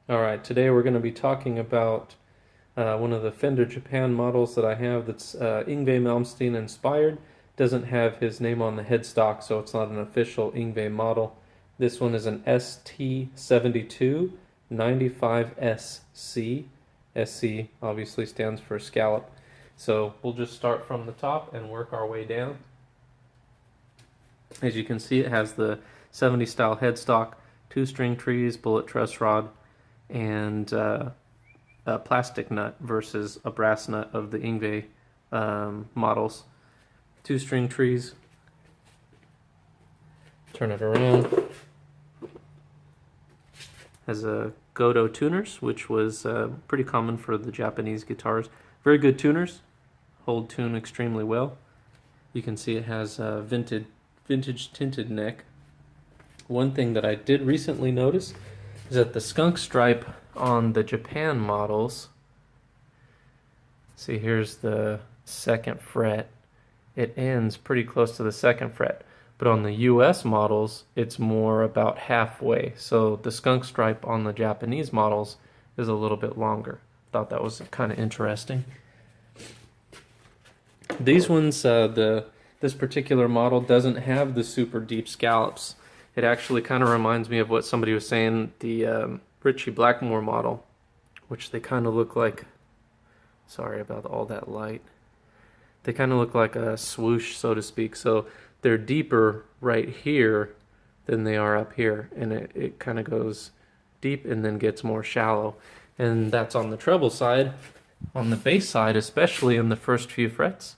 Alright, today we're going to be talking about one of the Fender Japan models that I have that's Yngwie Malmsteen inspired. Doesn't have his name on the headstock, so it's not an official Yngwie model. This one is an ST72-95SC. SC obviously stands for scallop. So we'll just start from the top and work our way down. As you can see, it has the 70 style headstock, 2-string trees, bullet truss rod, and a plastic nut versus a brass nut of the Yngwie models. 2-string trees. Turn it around. Has a Godo tuners, which was pretty common for the Japanese guitars. Very good tuners. Hold tune extremely well. You can see it has a vintage tinted neck. One thing that I did recently notice is that the skunk stripe on the Japan models, see, here's the 2nd fret, it ends pretty close to the 2nd fret, but on the US models it's more about halfway, so the skunk stripe on the Japanese models is a little bit longer. Thought that was kind of interesting. These ones, this particular model doesn't have the super deep scallops. It actually kind of reminds me of what somebody was saying, the Blackmore model, which they kind of look like, sorry about all that light, they kind of look like a swoosh, so to speak. So they're deeper right here than they are up here, and it kind of goes deep and then gets more shallow. And that's on the treble side. On the bass side, especially in the first few frets,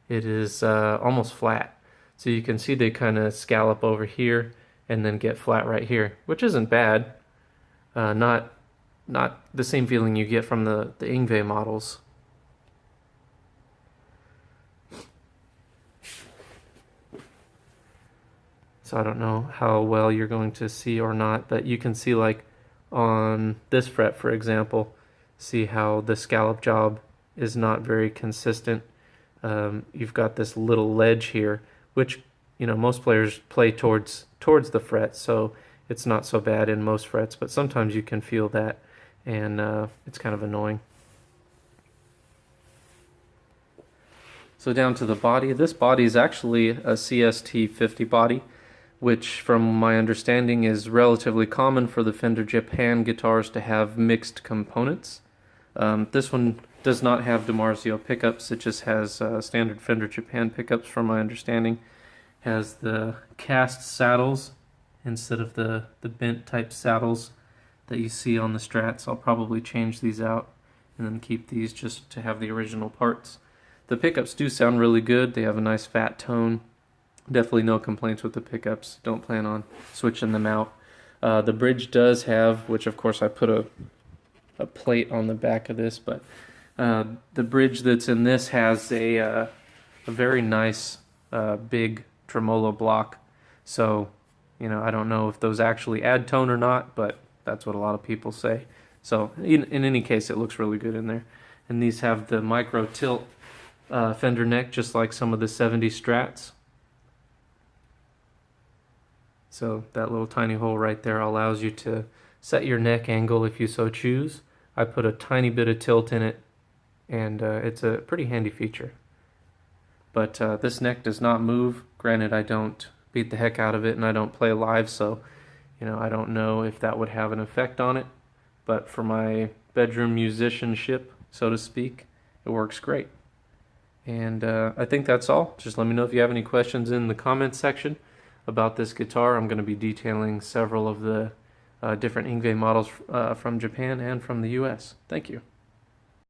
it is almost flat. So you can see they kind of scallop over here and then get flat right here, which isn't bad. Not the same feeling you get from the Yngwie models. So I don't know how well you're going to see or not, but you can see, like on this fret, for example, see how the scallop job is not very consistent. You've got this little ledge here, which, you know, most players play towards the fret, so it's not so bad in most frets, but sometimes you can feel that, and it's kind of annoying. So down to the body. This body is actually a CST50 body, which from my understanding is relatively common for the Fender Japan guitars to have mixed components. This one does not have DiMarzio pickups, it just has standard Fender Japan pickups from my understanding. Has the cast saddles instead of the bent type saddles that you see on the Strats. I'll probably change these out and then keep these just to have the original parts. The pickups do sound really good. They have a nice fat tone. Definitely no complaints with the pickups. Don't plan on switching them out. The bridge does have, which of course I put a plate on the back of this, but the bridge that's in this has a very nice big tremolo block. So, you know, I don't know if those actually add tone or not, but that's what a lot of people say. So in any case, it looks really good in there. And these have the micro tilt fender neck, just like some of the 70 Strats. So that little tiny hole right there allows you to set your neck angle if you so choose. I put a tiny bit of tilt in it, and it's a pretty handy feature. But this neck does not move. Granted, I don't beat the heck out of it and I don't play live, so you know, I don't know if that would have an effect on it, but for my bedroom musicianship, so to speak, it works great. And I think that's all. Just let me know if you have any questions in the comments section about this guitar. I'm going to be detailing several of the different Yngwie models from Japan and from the US. Thank you.